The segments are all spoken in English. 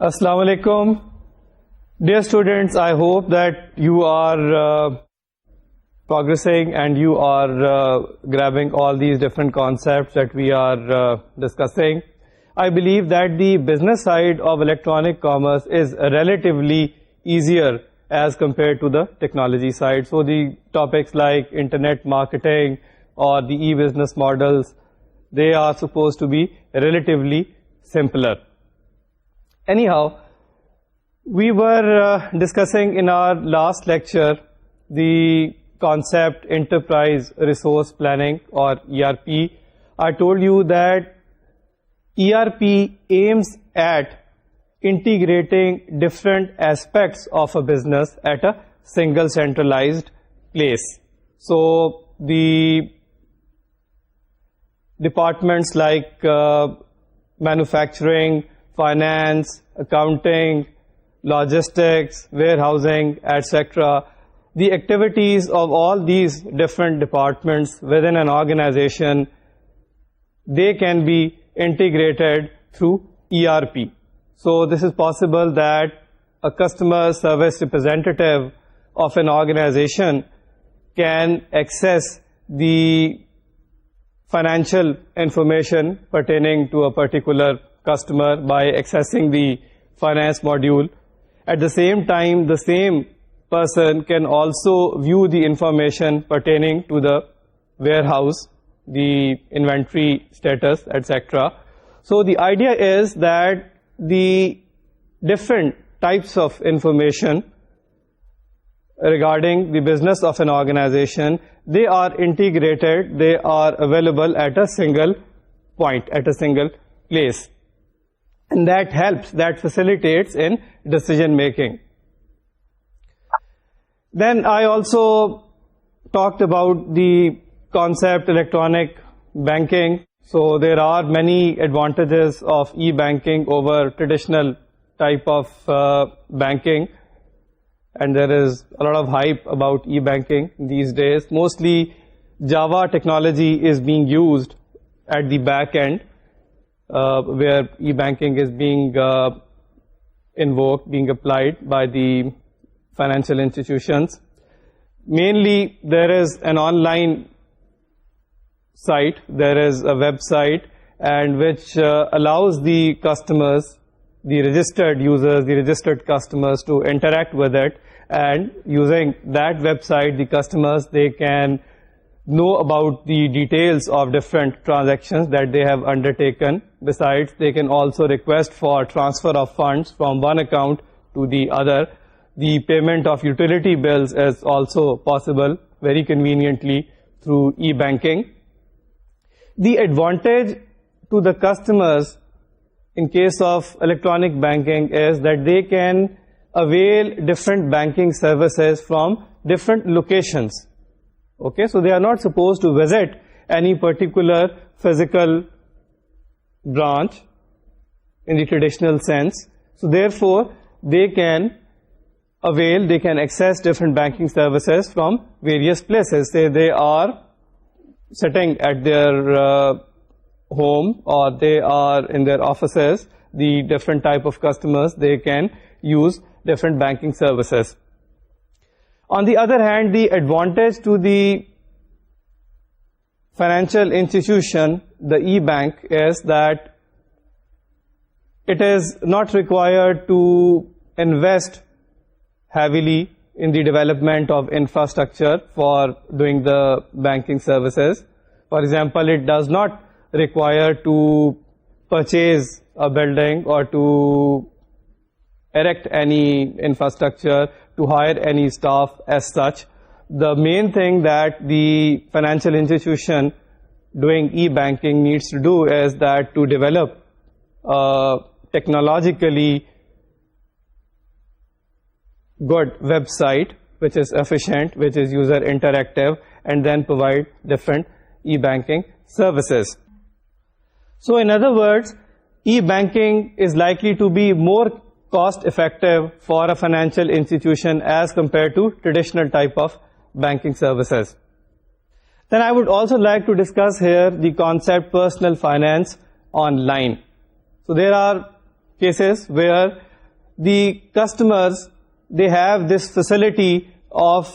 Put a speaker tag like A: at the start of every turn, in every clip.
A: Assalamu alaikum. Dear students, I hope that you are progressing and you are grabbing all these different concepts that we are discussing. I believe that the business side of electronic commerce is relatively easier as compared to the technology side. So the topics like internet marketing or the e-business models, they are supposed to be relatively simpler. Anyhow, we were discussing in our last lecture the concept enterprise resource planning or ERP. I told you that ERP aims at integrating different aspects of a business at a single centralized place. So the departments like manufacturing, finance, accounting, logistics, warehousing, etc. The activities of all these different departments within an organization, they can be integrated through ERP. So this is possible that a customer service representative of an organization can access the financial information pertaining to a particular customer by accessing the finance module. At the same time, the same person can also view the information pertaining to the warehouse, the inventory status, etc. So the idea is that the different types of information regarding the business of an organization, they are integrated, they are available at a single point, at a single place. And that helps, that facilitates in decision making. Then I also talked about the concept electronic banking. So there are many advantages of e-banking over traditional type of banking. And there is a lot of hype about e-banking these days. Mostly Java technology is being used at the back end, where e-banking is being invoked, being applied by the financial institutions. Mainly there is an online site, there is a website, and which allows the customers, the registered users, the registered customers to interact with it, and using that website, the customers, they can know about the details of different transactions that they have undertaken. Besides, they can also request for transfer of funds from one account to the other. The payment of utility bills is also possible very conveniently through e-banking. The advantage to the customers in case of electronic banking is that they can avail different banking services from different locations. Okay, so they are not supposed to visit any particular physical branch in the traditional sense. So therefore, they can avail, they can access different banking services from various places. Say they are sitting at their home or they are in their offices, the different type of customers, they can use different banking services. On the other hand, the advantage to the financial institution, the e-bank, is that it is not required to invest heavily in the development of infrastructure for doing the banking services. For example, it does not require to purchase a building or to erect any infrastructure, to hire any staff as such. The main thing that the financial institution doing e-banking needs to do is that to develop a technologically good website which is efficient, which is user interactive, and then provide different e-banking services. So in other words, e-banking is likely to be more cost effective for a financial institution as compared to traditional type of banking services. Then I would also like to discuss here the concept personal finance online. So there are cases where the customers, they have this facility of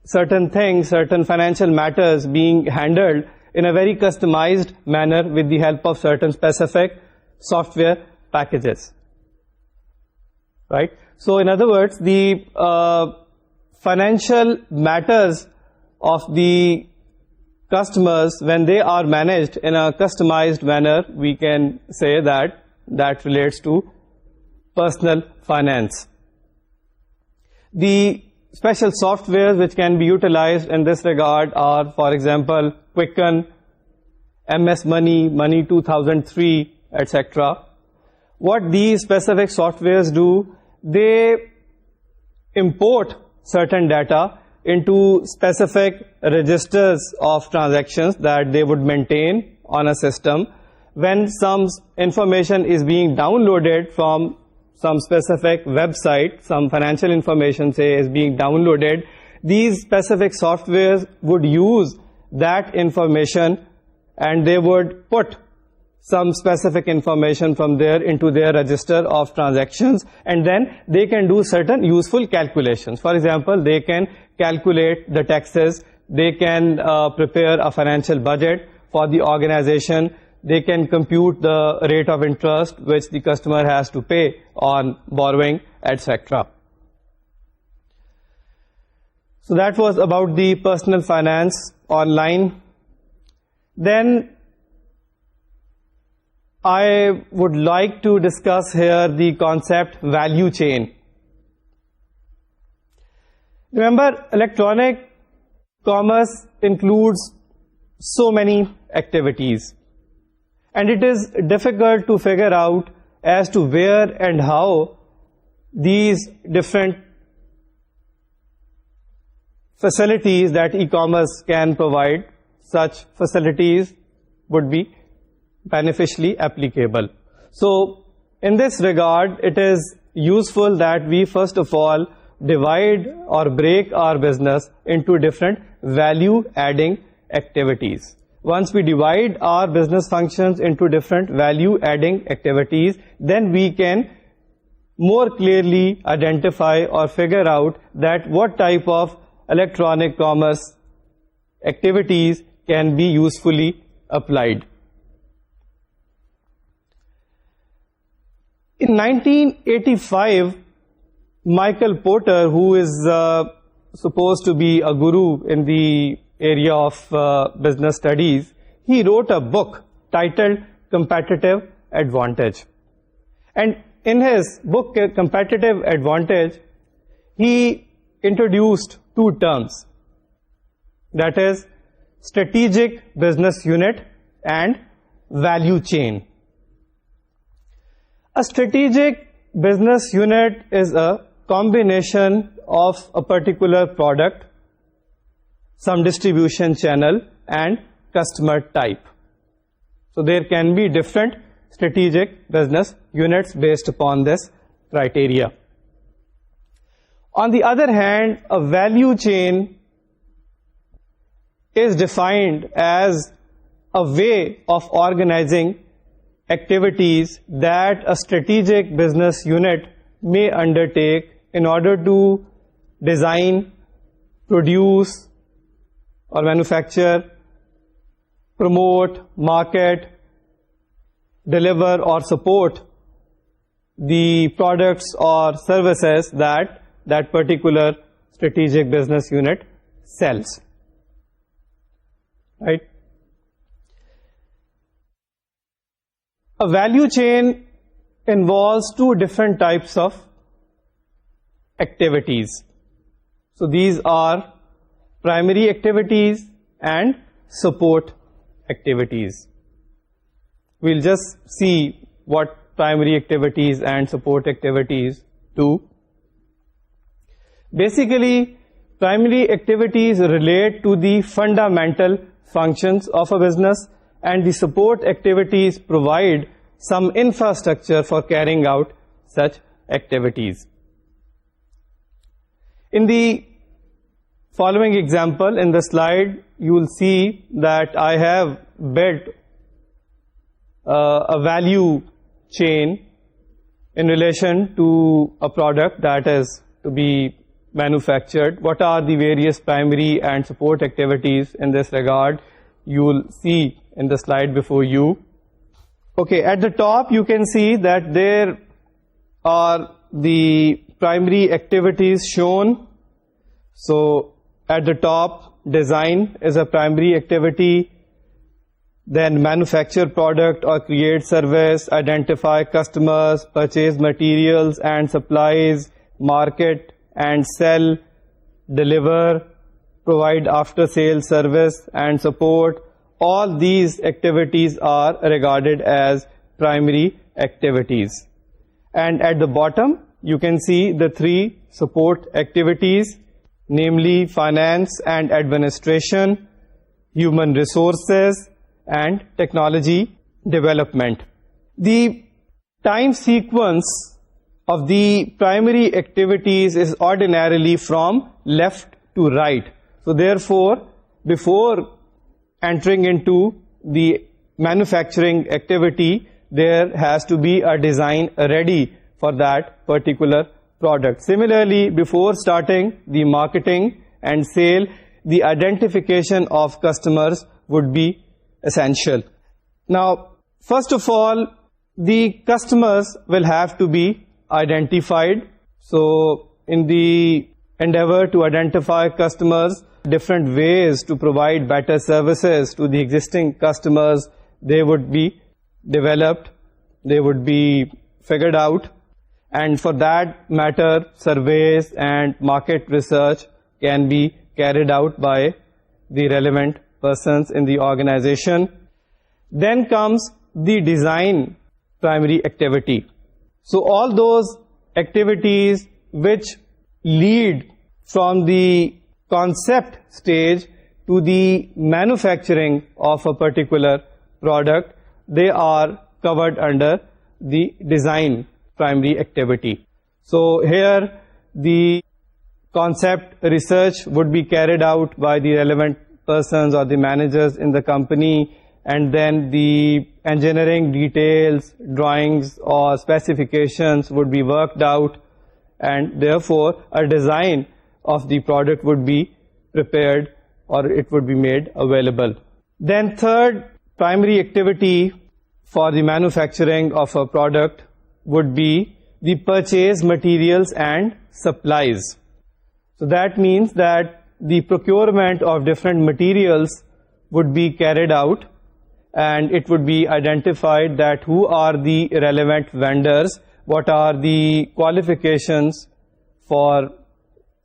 A: certain things, certain financial matters being handled in a very customized manner with the help of certain specific software packages. Right? So in other words, the financial matters of the customers, when they are managed in a customized manner, we can say that that relates to personal finance. The special softwares which can be utilized in this regard are, for example, Quicken, MS Money, Money 2003, etc. What these specific softwares do, they import certain data into specific registers of transactions that they would maintain on a system. When some information is being downloaded from some specific website, some financial information, say, is being downloaded, these specific softwares would use that information and they would put some specific information from there into their register of transactions, and then they can do certain useful calculations. For example, they can calculate the taxes, they can prepare a financial budget for the organization, they can compute the rate of interest which the customer has to pay on borrowing, etc. So that was about the personal finance online. Then I would like to discuss here the concept value chain. Remember, electronic commerce includes so many activities, and it is difficult to figure out as to where and how these different facilities that e-commerce can provide, such facilities would be beneficially applicable. So in this regard, it is useful that we first of all divide or break our business into different value adding activities. Once we divide our business functions into different value adding activities, then we can more clearly identify or figure out that what type of electronic commerce activities can be usefully applied. In 1985, Michael Porter, who is supposed to be a guru in the area of business studies, he wrote a book titled Competitive Advantage. And in his book, Competitive Advantage, he introduced two terms, that is, strategic business unit and value chain. A strategic business unit is a combination of a particular product, some distribution channel, and customer type. So there can be different strategic business units based upon this criteria. On the other hand, a value chain is defined as a way of organizing activities that a strategic business unit may undertake in order to design, produce or manufacture, promote, market, deliver or support the products or services that that particular strategic business unit sells. Right? A value chain involves two different types of activities. So these are primary activities and support activities. We'll just see what primary activities and support activities do. Basically, primary activities relate to the fundamental functions of a business, and the support activities provide some infrastructure for carrying out such activities. In the following example, in the slide, you will see that I have built a value chain in relation to a product that is to be manufactured. What are the various primary and support activities in this regard? You will see in the slide before you. Okay, at the top you can see that there are the primary activities shown. So at the top, design is a primary activity, then manufacture product or create service, identify customers, purchase materials and supplies, market and sell, deliver, provide after sales service and support. All these activities are regarded as primary activities. And at the bottom you can see the three support activities, namely finance and administration, human resources and technology development. The time sequence of the primary activities is ordinarily from left to right. So therefore, before entering into the manufacturing activity, there has to be a design ready for that particular product. Similarly, before starting the marketing and sale, the identification of customers would be essential. Now, first of all, the customers will have to be identified. So, in the endeavor to identify customers, different ways to provide better services to the existing customers, they would be developed, they would be figured out. And for that matter, surveys and market research can be carried out by the relevant persons in the organization. Then comes the design primary activity. So all those activities which lead from the concept stage to the manufacturing of a particular product, they are covered under the design primary activity. So here the concept research would be carried out by the relevant persons or the managers in the company, and then the engineering details, drawings or specifications would be worked out, and therefore a design of the product would be prepared or it would be made available. Then third primary activity for the manufacturing of a product would be the purchase materials and supplies. So that means that the procurement of different materials would be carried out, and it would be identified that who are the relevant vendors, what are the qualifications for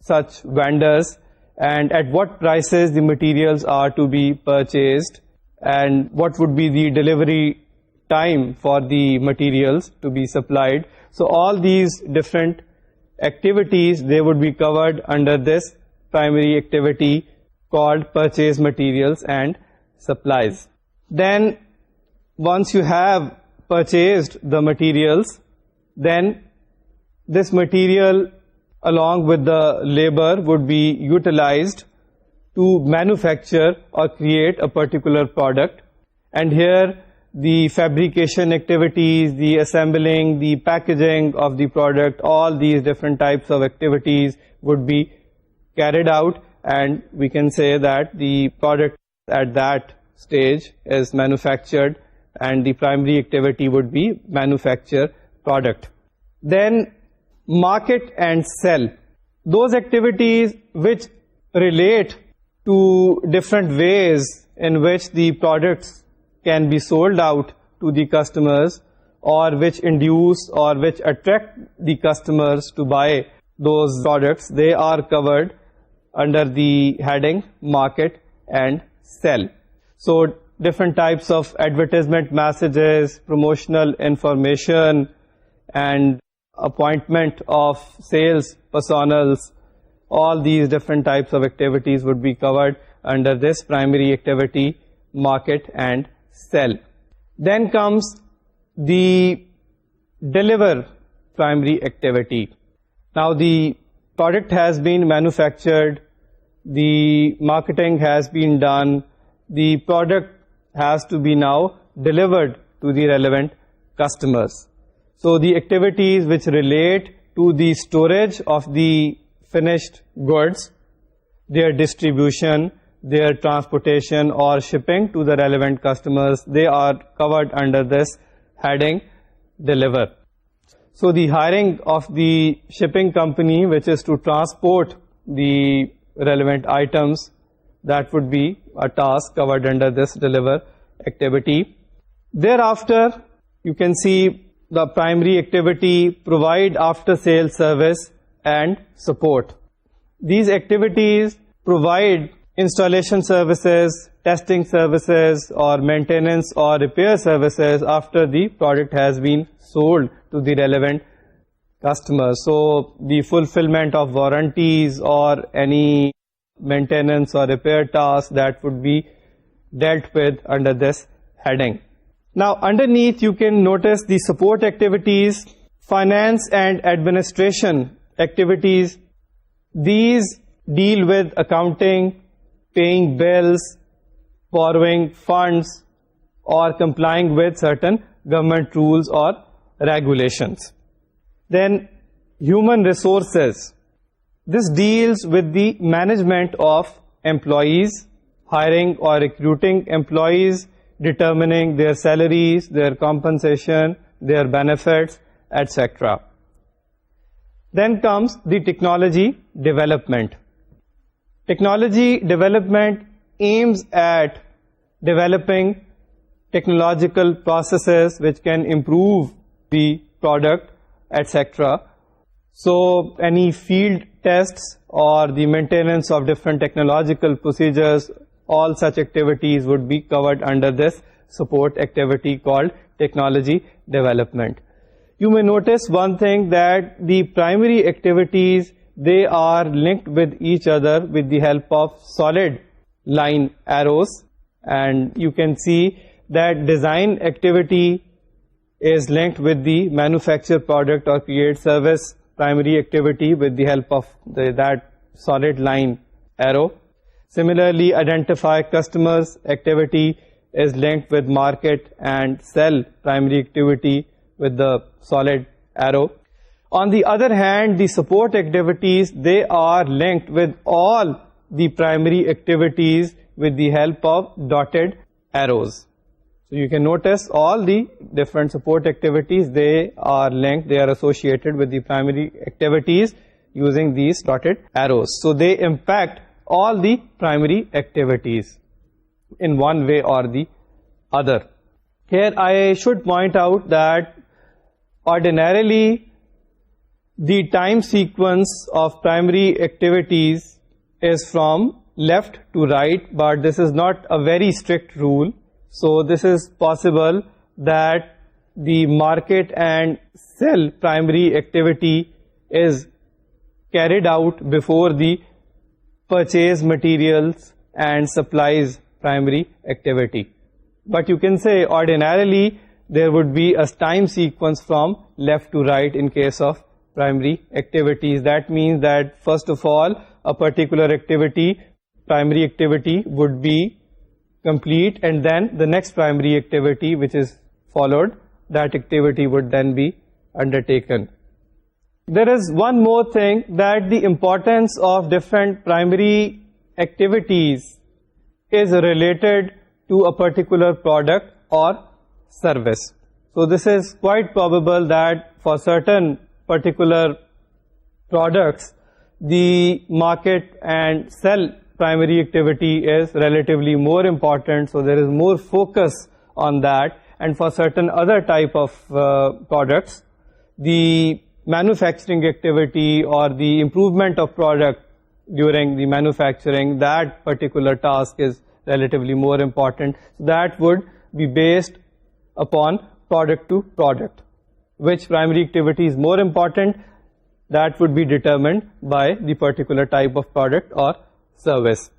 A: such vendors, and at what prices the materials are to be purchased, and what would be the delivery time for the materials to be supplied. So all these different activities, they would be covered under this primary activity called purchase materials and supplies. Then once you have purchased the materials, then this material along with the labor would be utilized to manufacture or create a particular product. And here the fabrication activities, the assembling, the packaging of the product, all these different types of activities would be carried out, and we can say that the product at that stage is manufactured, and the primary activity would be manufacture product. Then market and sell. Those activities which relate to different ways in which the products can be sold out to the customers, or which induce or which attract the customers to buy those products, they are covered under the heading market and sell. So different types of advertisement messages, promotional information, and appointment of sales personals, all these different types of activities would be covered under this primary activity, market and sell. Then comes the deliver primary activity. Now the product has been manufactured, the marketing has been done, the product has to be now delivered to the relevant customers. So the activities which relate to the storage of the finished goods, their distribution, their transportation or shipping to the relevant customers, they are covered under this heading deliver. So the hiring of the shipping company, which is to transport the relevant items, that would be a task covered under this deliver activity. Thereafter, you can see the primary activity, provide after-sale service and support. These activities provide installation services, testing services, or maintenance or repair services after the product has been sold to the relevant customer. So the fulfillment of warranties or any maintenance or repair tasks, that would be dealt with under this heading. Now underneath you can notice the support activities, finance and administration activities. These deal with accounting, paying bills, borrowing funds, or complying with certain government rules or regulations. Then human resources. This deals with the management of employees, hiring or recruiting employees, determining their salaries, their compensation, their benefits, etc. Then comes the technology development. Technology development aims at developing technological processes which can improve the product, etc. So any field tests or the maintenance of different technological procedures, all such activities would be covered under this support activity called technology development. You may notice one thing, that the primary activities, they are linked with each other with the help of solid line arrows, and you can see that design activity is linked with the manufacture product or create service primary activity with the help of that solid line arrow. Similarly, identify customers activity is linked with market and sell primary activity with the solid arrow. On the other hand, the support activities, they are linked with all the primary activities with the help of dotted arrows. So you can notice all the different support activities, they are linked, they are associated with the primary activities using these dotted arrows. So they impact all the primary activities in one way or the other. Here I should point out that ordinarily the time sequence of primary activities is from left to right, but this is not a very strict rule. So this is possible that the market and sell primary activity is carried out before the purchase materials and supplies primary activity. But you can say ordinarily there would be a time sequence from left to right in case of primary activities. That means that first of all, a particular activity, primary activity would be complete, and then the next primary activity which is followed, that activity would then be undertaken. There is one more thing, that the importance of different primary activities is related to a particular product or service. So this is quite probable that for certain particular products, the market and sell primary activity is relatively more important, so there is more focus on that. And for certain other type of products, the manufacturing activity or the improvement of product during the manufacturing, that particular task is relatively more important. That would be based upon product to product. Which primary activity is more important, that would be determined by the particular type of product or service.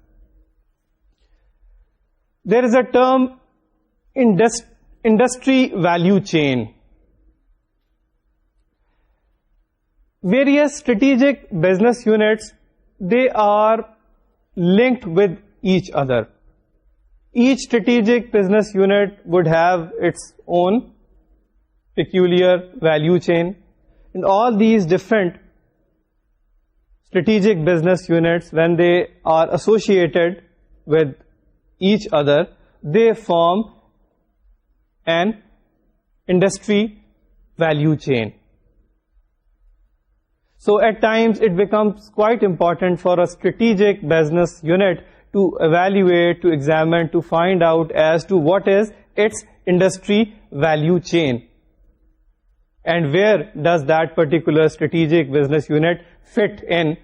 A: There is a term, industry value chain. Various strategic business units, they are linked with each other. Each strategic business unit would have its own peculiar value chain. And all these different strategic business units, when they are associated with each other, they form an industry value chain. So at times it becomes quite important for a strategic business unit to evaluate, to examine, to find out as to what is its industry value chain and where does that particular strategic business unit fit in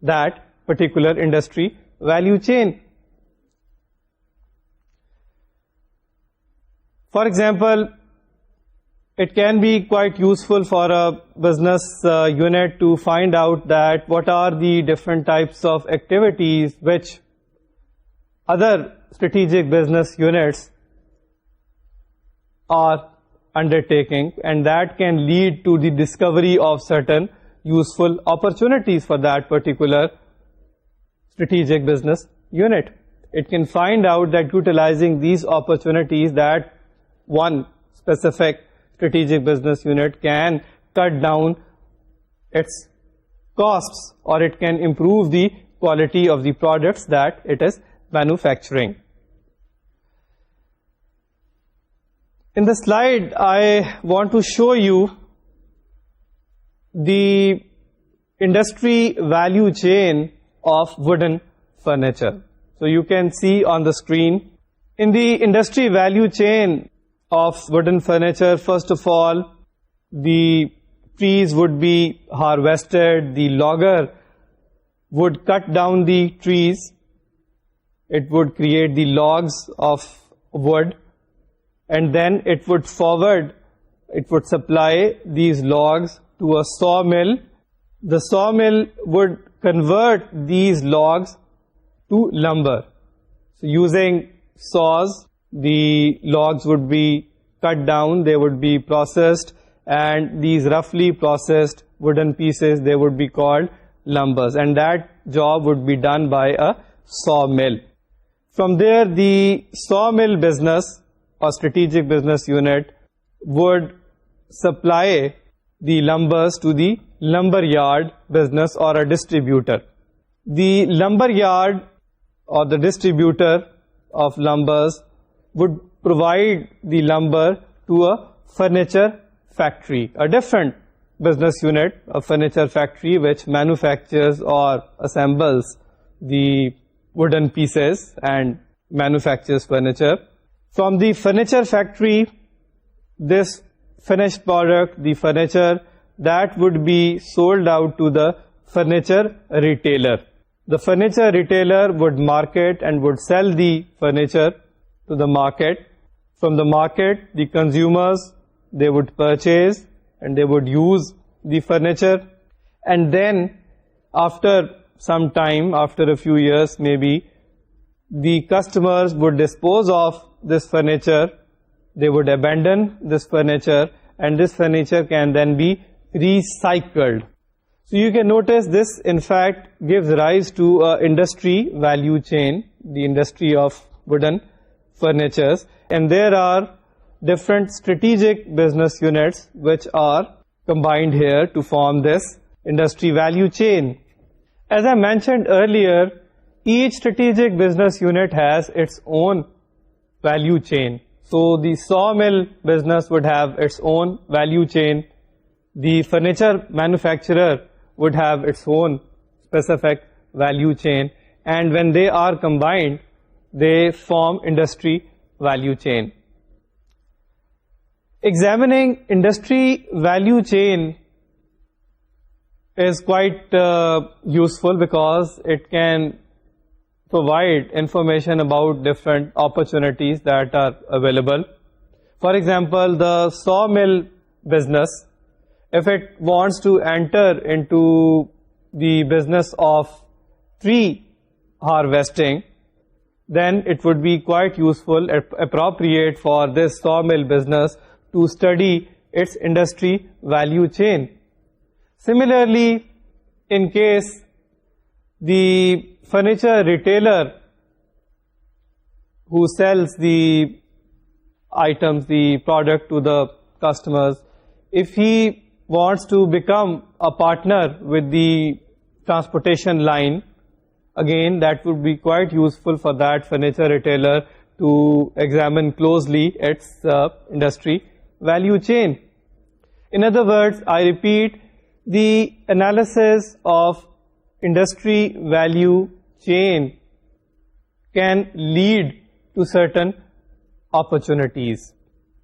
A: that particular industry value chain. For example, it can be quite useful for a business unit to find out that what are the different types of activities which other strategic business units are undertaking, and that can lead to the discovery of certain useful opportunities for that particular strategic business unit. It can find out that utilizing these opportunities, that one specific strategic business unit can cut down its costs, or it can improve the quality of the products that it is manufacturing. In the slide, I want to show you the industry value chain of wooden furniture. So you can see on the screen, in the industry value chain of wooden furniture, first of all, the trees would be harvested, the logger would cut down the trees, it would create the logs of wood, and then it would supply these logs to a sawmill. The sawmill would convert these logs to lumber. So using saws, the logs would be cut down, they would be processed, and these roughly processed wooden pieces, they would be called lumbers, and that job would be done by a sawmill. From there, the sawmill business or strategic business unit would supply the lumbers to the lumber yard business or a distributor. The lumber yard or the distributor of lumbers would provide the lumber to a furniture factory, a different business unit, a furniture factory which manufactures or assembles the wooden pieces and manufactures furniture. From the furniture factory, this finished product, the furniture, that would be sold out to the furniture retailer. The furniture retailer would market and would sell the furniture to the market. From the market, the consumers, they would purchase and they would use the furniture. And then after some time, after a few years maybe, the customers would dispose of this furniture, they would abandon this furniture, and this furniture can then be recycled. So you can notice this in fact gives rise to an industry value chain, the industry of wooden furnitures, and there are different strategic business units which are combined here to form this industry value chain. As I mentioned earlier, each strategic business unit has its own value chain. So the sawmill business would have its own value chain. The furniture manufacturer would have its own specific value chain. And when they are combined, they form industry value chain. Examining industry value chain is quite useful because it can provide information about different opportunities that are available. For example, the sawmill business, if it wants to enter into the business of tree harvesting, then it would be quite useful, appropriate for this sawmill business to study its industry value chain. Similarly, in case the furniture retailer who sells the items, the product to the customers. If he wants to become a partner with the transportation line, again, that would be quite useful for that furniture retailer to examine closely its industry value chain. In other words, I repeat, the analysis of industry value chain can lead to certain opportunities.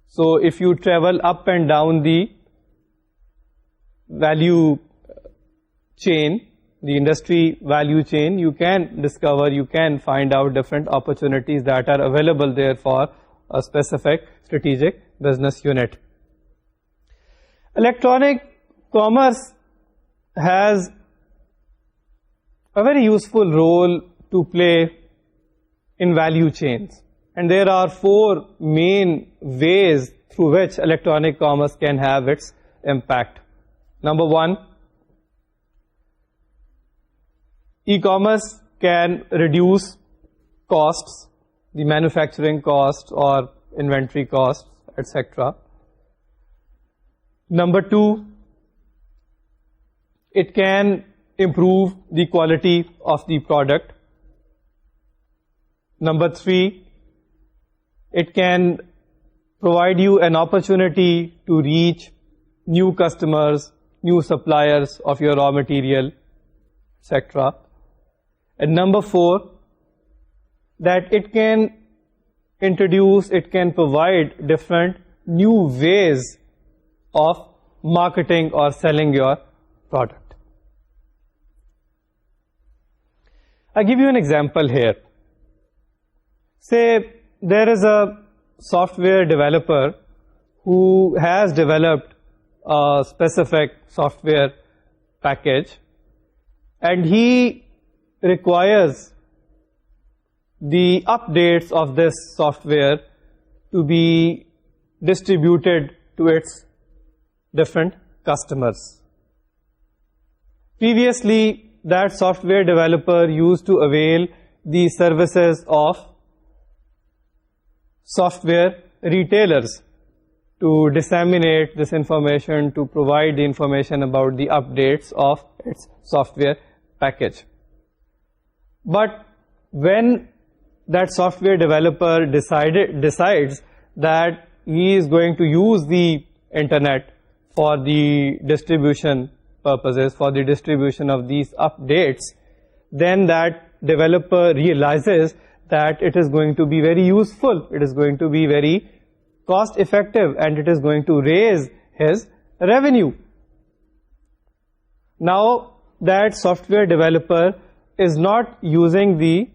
A: So if you travel up and down the value chain, the industry value chain, you can discover, you can find out different opportunities that are available there for a specific strategic business unit. Electronic commerce has a very useful role to play in value chains. And there are 4 main ways through which electronic commerce can have its impact. Number 1, e-commerce can reduce costs, the manufacturing costs or inventory costs, etc. Number 2, it can improve the quality of the product. Number 3, it can provide you an opportunity to reach new customers, new suppliers of your raw material, etc. And number 4, that it can introduce, it can provide different new ways of marketing or selling your product. I'll give you an example here. Say there is a software developer who has developed a specific software package, and he requires the updates of this software to be distributed to its different customers. Previously, that software developer used to avail the services of software retailers to disseminate this information, to provide the information about the updates of its software package. But when that software developer decides that he is going to use the internet for the distribution purposes, for the distribution of these updates, then that developer realizes that it is going to be very useful, it is going to be very cost effective, and it is going to raise his revenue. Now that software developer is not using the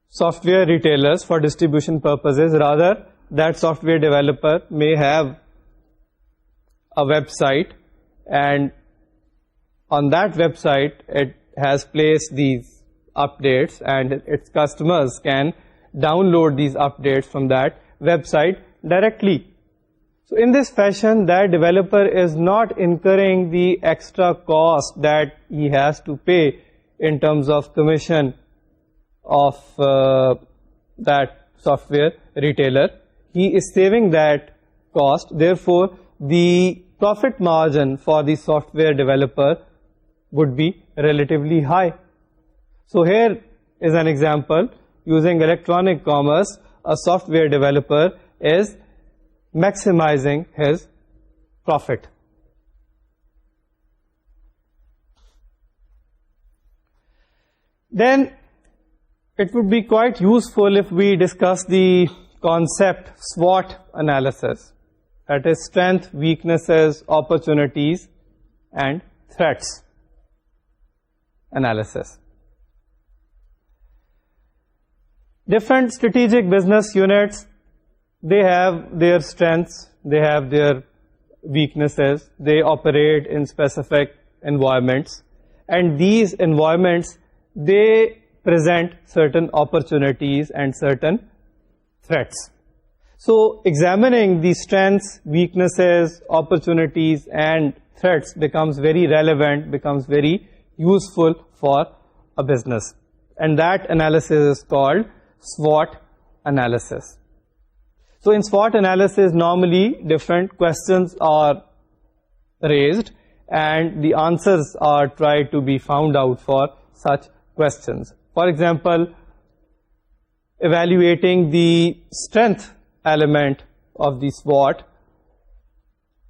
A: software retailers for distribution purposes, rather that software developer may have a website, and on that website it has placed these updates, and its customers can download these updates from that website directly. So in this fashion, that developer is not incurring the extra cost that he has to pay in terms of commission of that software retailer. He is saving that cost. Therefore, the profit margin for the software developer would be relatively high. So here is an example. Using electronic commerce, a software developer is maximizing his profit. Then it would be quite useful if we discuss the concept SWOT analysis. That is strength, weaknesses, opportunities, and threats analysis. Different strategic business units, they have their strengths, they have their weaknesses, they operate in specific environments, and these environments, they present certain opportunities and certain threats. So examining the strengths, weaknesses, opportunities, and threats becomes very relevant, becomes very useful for a business. And that analysis is called SWOT analysis. So in SWOT analysis, normally different questions are raised and the answers are tried to be found out for such questions. For example, evaluating the strength element of the SWOT,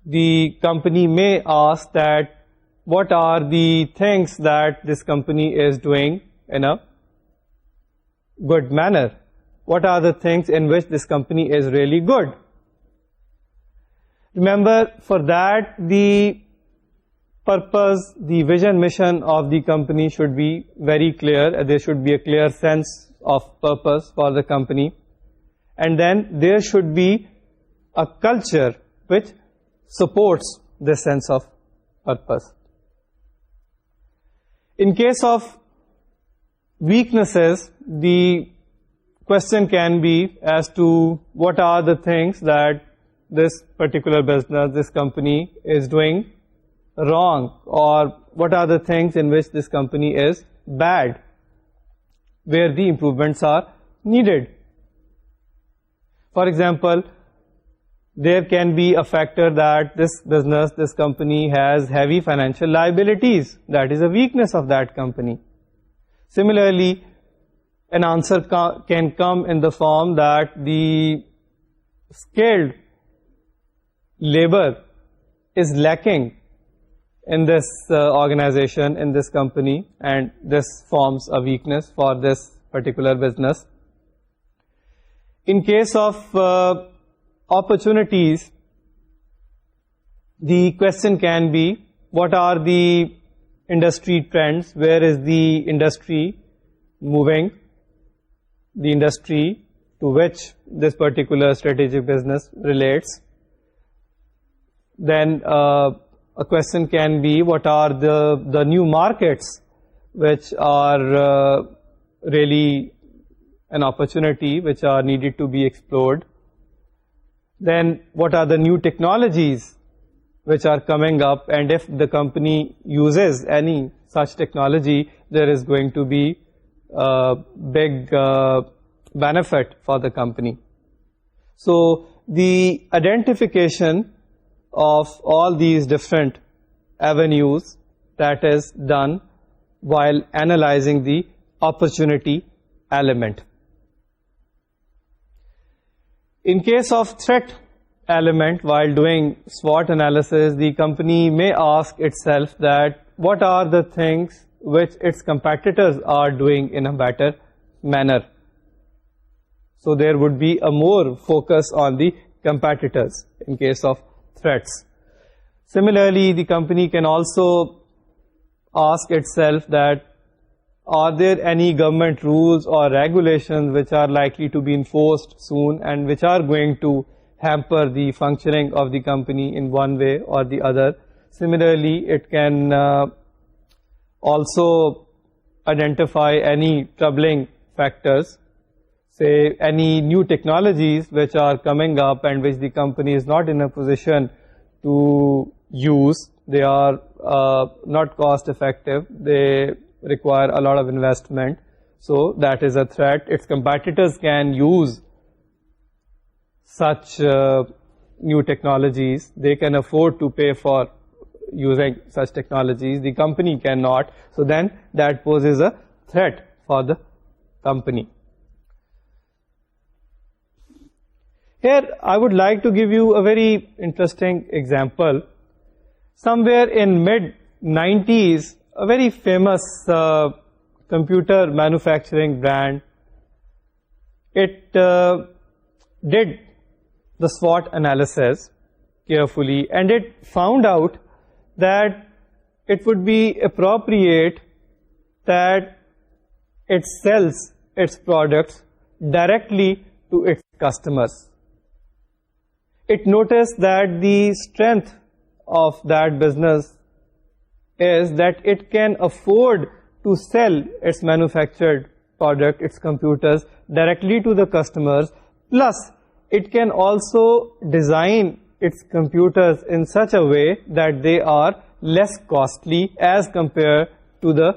A: the company may ask that what are the things that this company is doing in a good manner? What are the things in which this company is really good? Remember, for that, the purpose, the vision, mission of the company should be very clear. There should be a clear sense of purpose for the company. And then there should be a culture which supports this sense of purpose. In case of weaknesses, the question can be as to what are the things that this particular business, this company is doing wrong, or what are the things in which this company is bad, where the improvements are needed. For example, there can be a factor that this business, this company has heavy financial liabilities. That is a weakness of that company. Similarly, an answer can come in the form that the skilled labor is lacking in this organization, in this company, and this forms a weakness for this particular business. In case of opportunities, the question can be, what are the industry trends? Where is the industry moving? The industry to which this particular strategic business relates. Then a question can be, what are the new markets which are really an opportunity, which are needed to be explored? Then what are the new technologies which are coming up, and if the company uses any such technology, there is going to be a big benefit for the company. So the identification of all these different avenues, that is done while analyzing the opportunity element. In case of threat element, while doing SWOT analysis, the company may ask itself that what are the things which its competitors are doing in a better manner. So there would be a more focus on the competitors in case of threats. Similarly, the company can also ask itself that are there any government rules or regulations which are likely to be enforced soon and which are going to hamper the functioning of the company in one way or the other. Similarly, it can also identify any troubling factors, say any new technologies which are coming up and which the company is not in a position to use. They are not cost effective, they require a lot of investment, so that is a threat. Its competitors can use such new technologies, they can afford to pay for using such technologies, the company cannot, so then that poses a threat for the company. Here I would like to give you a very interesting example. Somewhere in mid-90s, a very famous computer manufacturing brand, it did the SWOT analysis carefully, and it found out that it would be appropriate that it sells its products directly to its customers. It noticed that the strength of that business is that it can afford to sell its manufactured product, its computers, directly to the customers, plus it can also design its computers in such a way that they are less costly as compared to the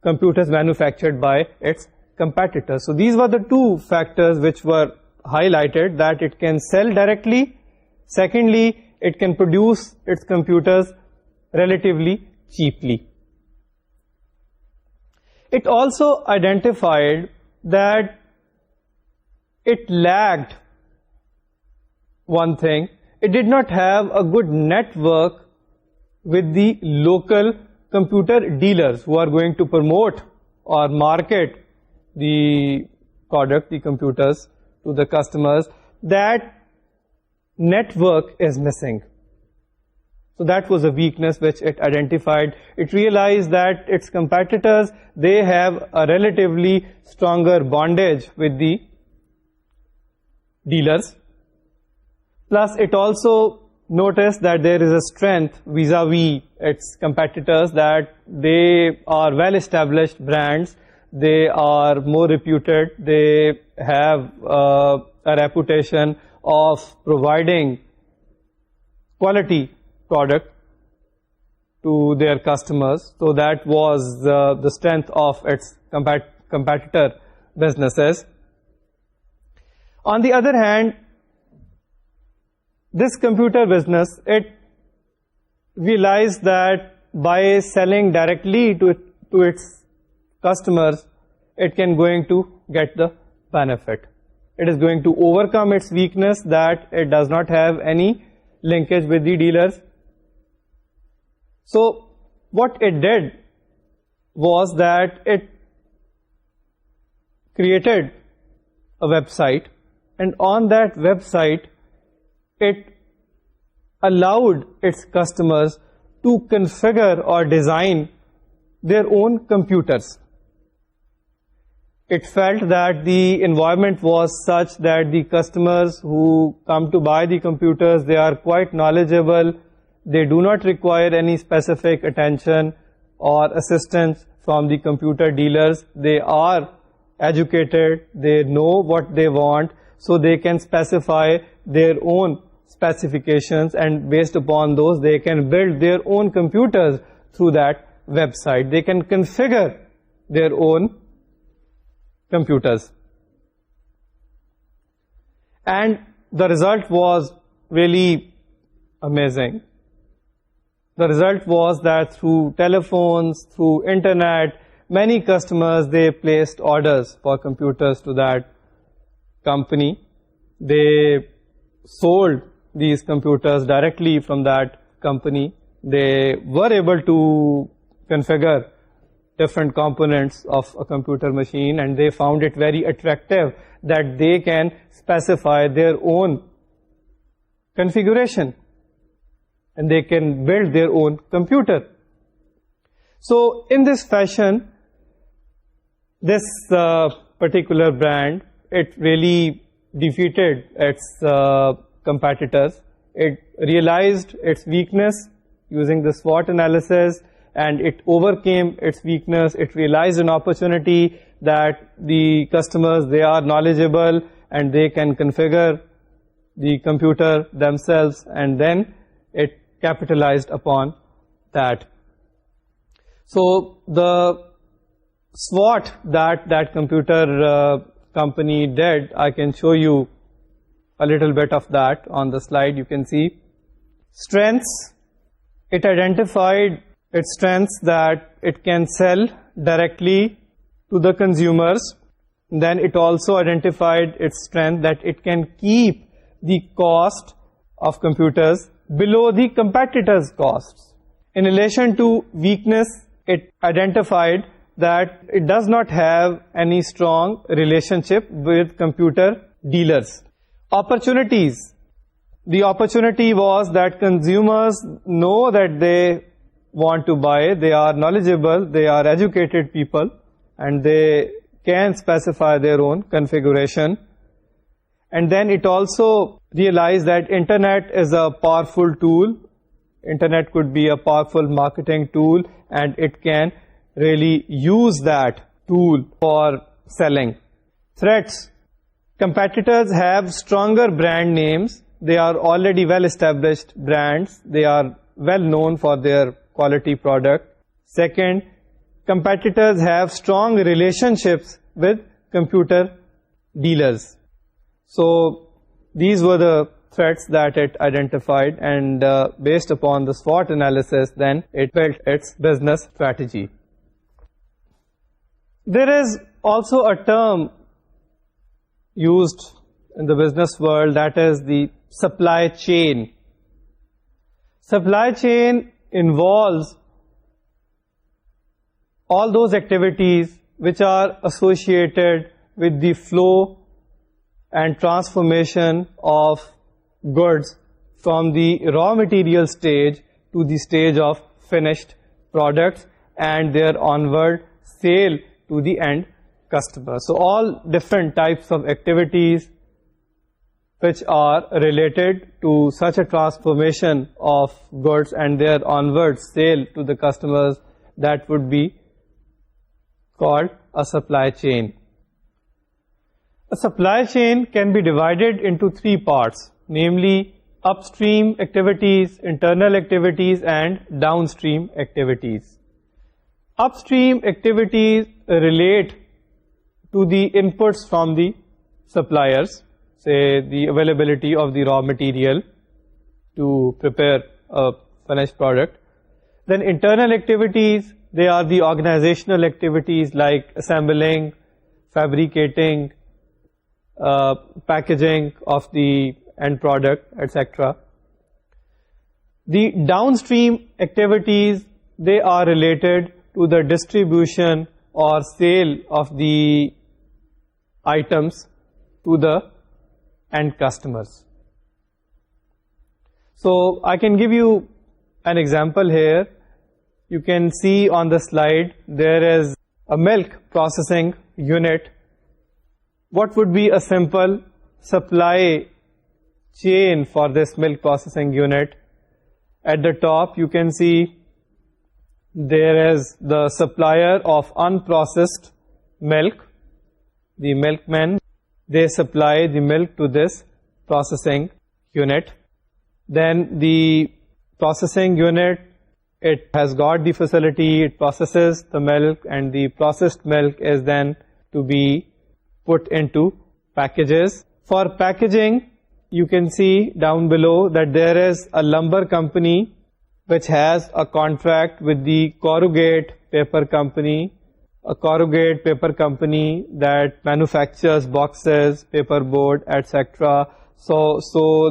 A: computers manufactured by its competitors. So these were the two factors which were highlighted that it can sell directly. Secondly, it can produce its computers relatively cheaply. It also identified that it lacked one thing. It did not have a good network with the local computer dealers who are going to promote or market the product, the computers, to the customers. That network is missing. So that was a weakness which it identified. It realized that its competitors, they have a relatively stronger bondage with the dealers. Plus, it also noticed that there is a strength vis-a-vis its competitors, that they are well-established brands, they are more reputed, they have a reputation of providing quality product to their customers. So that was the strength of its competitor businesses. On the other hand, this computer business, it realized that by selling directly to its customers, it can going to get the benefit. It is going to overcome its weakness that it does not have any linkage with the dealers. So what it did was that it created a website, and on that website it allowed its customers to configure or design their own computers. It felt that the environment was such that the customers who come to buy the computers, they are quite knowledgeable. They do not require any specific attention or assistance from the computer dealers. They are educated, they know what they want, so they can specify their own specifications, and based upon those they can build their own computers through that website. They can configure their own computers. And the result was really amazing. The result was that through telephones, through internet, many customers, they placed orders for computers to that company. They sold these computers directly from that company. They were able to configure different components of a computer machine, and they found it very attractive that they can specify their own configuration and they can build their own computer. So in this fashion, this particular brand, it really defeated its competitors. It realized its weakness using the SWOT analysis, and it overcame its weakness. It realized an opportunity that the customers, they are knowledgeable and they can configure the computer themselves, and then it capitalized upon that. So the SWOT that computer company did, I can show you a little bit of that on the slide. You can see strengths. It identified its strengths that it can sell directly to the consumers. Then it also identified its strength that it can keep the cost of computers below the competitors' costs. In relation to weakness, it identified that it does not have any strong relationship with computer dealers. Opportunities. The opportunity was that consumers know that they want to buy, they are knowledgeable, they are educated people, and they can specify their own configuration. And then it also realized that internet is a powerful tool. Internet could be a powerful marketing tool, and it can really use that tool for selling. Threats. Competitors have stronger brand names. They are already well-established brands. They are well known for their quality product. Second, competitors have strong relationships with computer dealers. So these were the threats that it identified, and based upon the SWOT analysis, then it built its business strategy. There is also a term used in the business world, that is the supply chain. Supply chain involves all those activities which are associated with the flow and transformation of goods from the raw material stage to the stage of finished products and their onward sale to the end customer. So all different types of activities which are related to such a transformation of goods and their onward sale to the customers, that would be called a supply chain. A supply chain can be divided into three parts, namely upstream activities, internal activities, and downstream activities. Upstream activities relate to the inputs from the suppliers, say the availability of the raw material to prepare a finished product. Then internal activities, they are the organizational activities like assembling, fabricating, packaging of the end product, etc. The downstream activities, they are related to the distribution or sale of the items to the end customers. So I can give you an example here. You can see on the slide there is a milk processing unit. What would be a simple supply chain for this milk processing unit? At the top you can see there is the supplier of unprocessed milk, the milkmen. They supply the milk to this processing unit. Then the processing unit, it has got the facility, it processes the milk, and the processed milk is then to be put into packages. For packaging, you can see down below that there is a lumber company which has a contract with the corrugate paper company, a corrugate paper company that manufactures boxes, paperboard, etc. So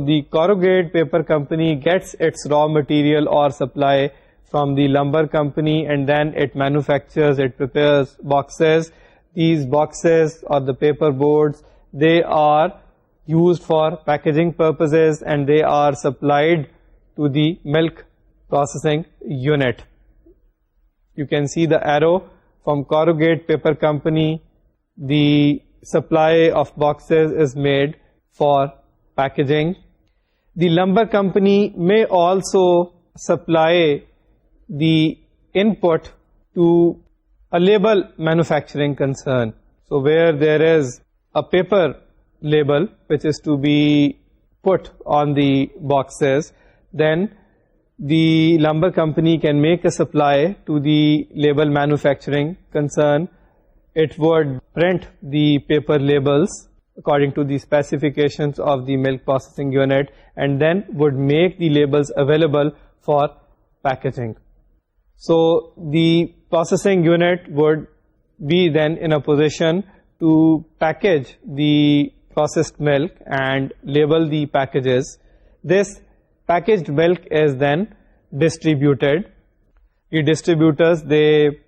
A: the corrugate paper company gets its raw material or supply from the lumber company, and then it manufactures, it prepares boxes. These boxes or the paper boards, they are used for packaging purposes and they are supplied to the milk processing unit. You can see the arrow from corrugate paper company. The supply of boxes is made for packaging. The lumber company may also supply the input to a label manufacturing concern. So where there is a paper label which is to be put on the boxes, then the lumber company can make a supply to the label manufacturing concern. It would print the paper labels according to the specifications of the milk processing unit and then would make the labels available for packaging. So the processing unit would be then in a position to package the processed milk and label the packages. This packaged milk is then distributed. The distributors, they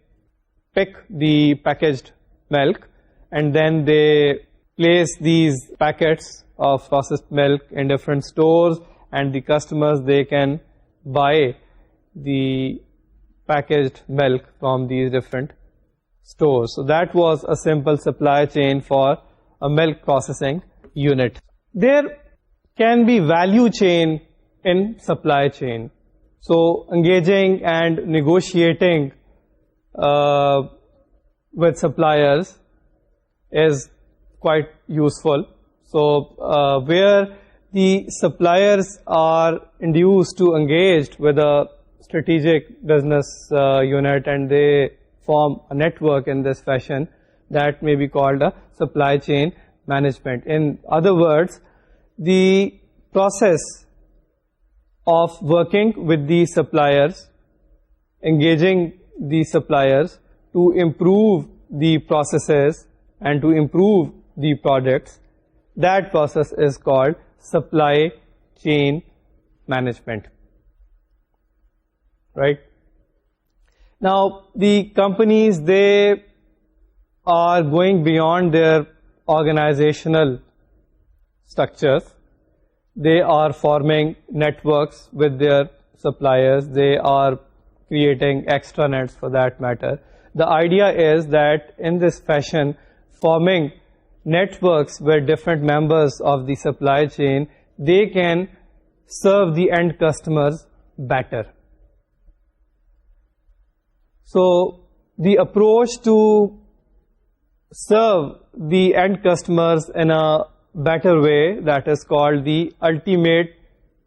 A: pick the packaged milk and then they place these packets of processed milk in different stores, and the customers, they can buy the packaged milk from these different stores. So that was a simple supply chain for a milk processing unit. There can be value chain in supply chain. So engaging and negotiating with suppliers is quite useful. So where the suppliers are induced to engage with a strategic business unit and they form a network in this fashion, that may be called a supply chain. management. In other words, the process of working with the suppliers, engaging the suppliers to improve the processes and to improve the products, that process is called supply chain management. Right? Now, the companies, they are going beyond their organizational structures. They are forming networks with their suppliers. They are creating extranets for that matter. The idea is that in this fashion, forming networks with different members of the supply chain, they can serve the end customers better. So the approach to serve the end customers in a better way, that is called the ultimate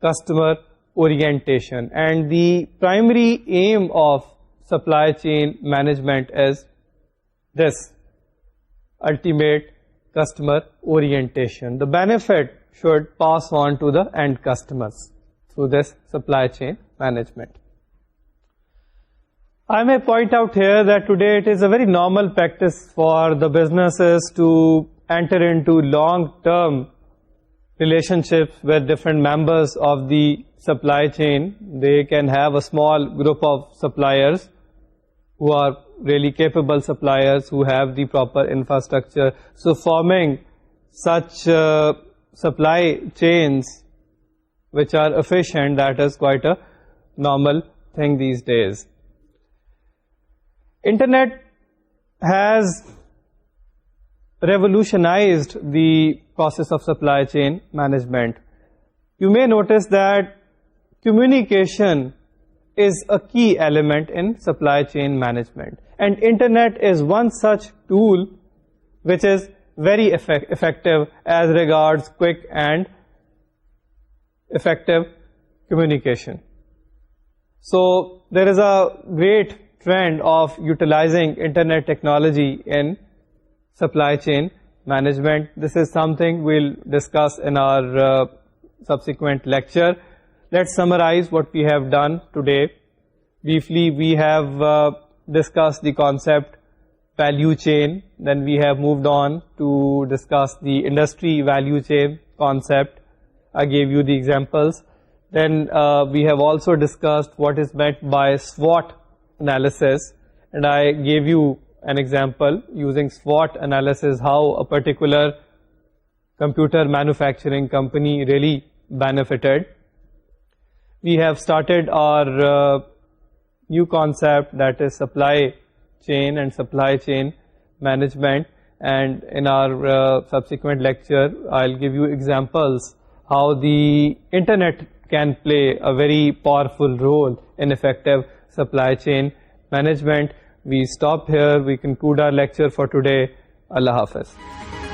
A: customer orientation. And the primary aim of supply chain management is this ultimate customer orientation. The benefit should pass on to the end customers through this supply chain management. I may point out here that today it is a very normal practice for the businesses to enter into long-term relationships with different members of the supply chain. They can have a small group of suppliers who are really capable suppliers, who have the proper infrastructure. So forming such supply chains which are efficient, that is quite a normal thing these days. Internet has revolutionized the process of supply chain management. You may notice that communication is a key element in supply chain management. And Internet is one such tool which is very effective as regards quick and effective communication. So there is a great trend of utilizing Internet technology in supply chain management. This is something we'll discuss in our subsequent lecture. Let's summarize what we have done today. Briefly, we have discussed the concept value chain. Then we have moved on to discuss the industry value chain concept. I gave you the examples. Then we have also discussed what is meant by SWOT analysis, and I gave you an example using SWOT analysis, how a particular computer manufacturing company really benefited. We have started our new concept, that is supply chain and supply chain management, and in our subsequent lecture I'll give you examples how the Internet can play a very powerful role in effective supply chain management. We stop here. We conclude our lecture for today. Allah Hafiz.